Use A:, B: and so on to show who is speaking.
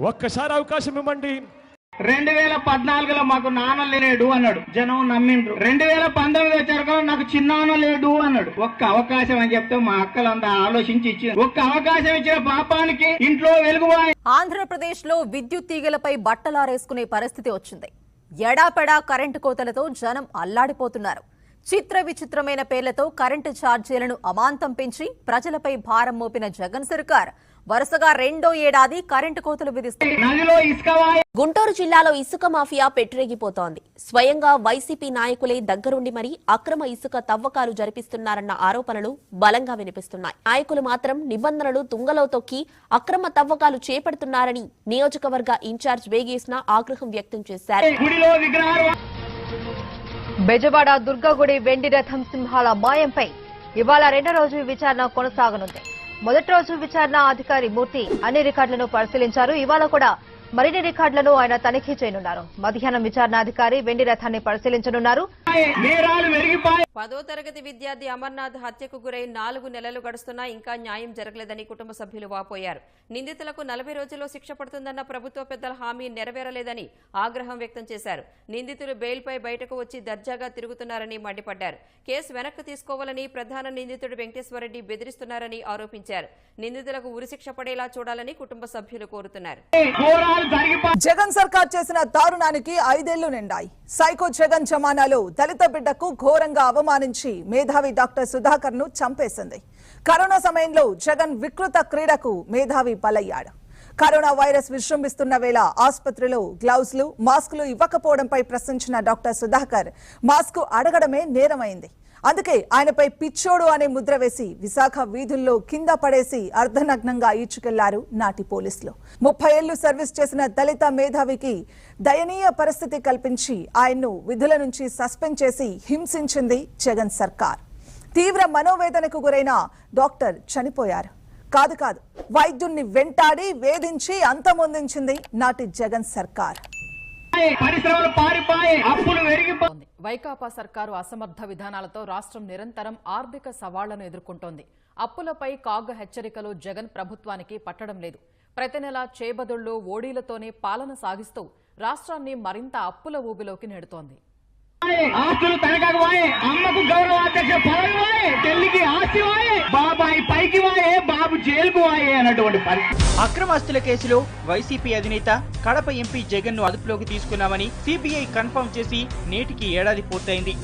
A: ఒక్కసారి అవకాశం ఇవ్వండి.
B: 2014లో మాకు నాన్న లేడు అన్నాడు, జనం నమ్మిండ్రు. 2019 వచ్చారు నాకు చిన్నాన్న లేడు అన్నాడు. ఒక్క అవకాశం అని చెప్తే మా అక్కలంతా ఆలోచించి ఇచ్చింది. ఒక్క అవకాశం ఇచ్చిన పాపానికి ఇంట్లో వెలుగుబాయి.
C: ఆంధ్రప్రదేశ్ లో విద్యుత్ తీగలపై బట్టలారేసుకునే పరిస్థితి వచ్చింది. ఎడాపెడా కరెంటు కోతలతో జనం అల్లాడిపోతున్నారు. చిత్ర విచిత్రమైన పేర్లతో కరెంటు ఛార్జీలను అమాంతం పెంచి ప్రజలపై భారం మోపిన జగన్ సర్కార్ వరుసగా రెండో ఏడాది కరెంటు కోతలు విధిస్తుంది.
D: గుంటూరు జిల్లాలో ఇసుక మాఫియా పెట్టిరేగిపోతోంది. స్వయంగా వైసీపీ నాయకులే దగ్గరుండి మరీ అక్రమ ఇసుక తవ్వకాలు జరిపిస్తున్నారన్న ఆరోపణలు బలంగా వినిపిస్తున్నాయి. నాయకులు మాత్రం నిబంధనలు తుంగలో తొక్కి అక్రమ తవ్వకాలు చేపడుతున్నారని నియోజకవర్గ ఇన్ఛార్జ్ వేగేసిన ఆగ్రహం వ్యక్తం చేశారు.
C: బెజవాడ దుర్గాగుడి వెండి రథం సింహాల మాయంపై ఇవాళ రెండో రోజు విచారణ కొనసాగనుంది. మొదటి రోజు విచారణ అధికారి మూర్తి అన్ని రికార్డులను పరిశీలించారు. ఇవాళ కూడా మరిన్ని రికార్డులను ఆయన తనిఖీ చేయనున్నారు. మధ్యాహ్నం విచారణ అధికారి వెండి రథాన్ని పరిశీలించనున్నారు.
D: 10వ తరగతి విద్యార్థి అమర్నాథ్ హత్యకు గురై 4 నెలలు గడుస్తున్నా ఇంకా న్యాయం జరగలేదని కుటుంబ సభ్యులు వాపోయారు. నిందితులకు 40 రోజుల్లో శిక్ష పడుతుందన్న ప్రభుత్వ పెద్దల హామీ నెరవేరలేదని ఆగ్రహం వ్యక్తం చేశారు. నిందితులు బెయిల్పై బయటకు వచ్చి దర్జాగా తిరుగుతున్నారని మండిపడ్డారు. కేసు వెనక్కి తీసుకోవాలని ప్రధాన నిందితుడు వెంకటేశ్వరరెడ్డి బెదిరిస్తున్నారని ఆరోపించారు. నిందితులకు ఉరిశిక్ష పడేలా చూడాలని కుటుంబ సభ్యులు కోరుతున్నారు.
E: జగన్ సర్కార్ చేసిన దారుణానికి 5 ఏళ్లు నిండాయి. సైకో జగన్ జమానాలో దళిత బిడ్డకు ఘోరంగా అవమానించి మేధావి డాక్టర్ సుధాకర్ ను చంపేసింది. కరోనా సమయంలో జగన్ వికృత క్రీడకు మేధావి బలయ్యాడు. కరోనా వైరస్ విజృంభిస్తున్న వేళ ఆసుపత్రిలో గ్లౌజ్లు, మాస్కులు ఇవ్వకపోవడంపై ప్రశ్నించిన డాక్టర్ సుధాకర్ మాస్కు అడగడమే నేరమైంది. అందుకే ఆయనపై పిచ్చోడు అనే ముద్ర వేసి విశాఖ వీధుల్లో కింద పడేసి అర్ధనగ్నంగా ఈడ్చుకెళ్లారు నాటి పోలీసులు. 30 ఏళ్లు సర్వీస్ చేసిన దళిత మేధావికి దయనీయ పరిస్థితి కల్పించి ఆయన్ను విధుల నుంచి సస్పెండ్ చేసి హింసించింది జగన్ సర్కార్. తీవ్ర మనోవేదనకు గురైన డాక్టర్ చనిపోయారు. కాదు వైద్యుణ్ణి వెంటాడి వేధించి అంతమొందించింది నాటి జగన్ సర్కార్.
F: వైకాపా సర్కారు అసమర్థ విధానాలతో రాష్ట్రం నిరంతరం ఆర్థిక సవాళ్లను ఎదుర్కొంటోంది. అప్పులపై కాగ్ హెచ్చరికలు జగన్ ప్రభుత్వానికి పట్టడం లేదు. ప్రతి నెల చేబదుళ్లు, ఓడీలతోనే పాలన సాగిస్తూ రాష్ట్రాన్ని మరింత అప్పుల ఊబిలోకి నెడుతోంది.
B: ఆస్తులు తనకాకు వాయే, అమ్మకు గౌరవాధ్యక్ష పదవి వాయే, తల్లికి ఆస్తి వాయే, బాబాయి పైకి వాయే, బాబు జైలుకు వాయే అన్నటువంటి పరిస్థితి.
G: అక్రమాస్తుల కేసులో వైసీపీ అధినేత కడప ఎంపీ జగన్ ను అదుపులోకి తీసుకున్నామని సిబిఐ కన్ఫర్మ్ చేసి నేటికి ఏడాది పూర్తయింది.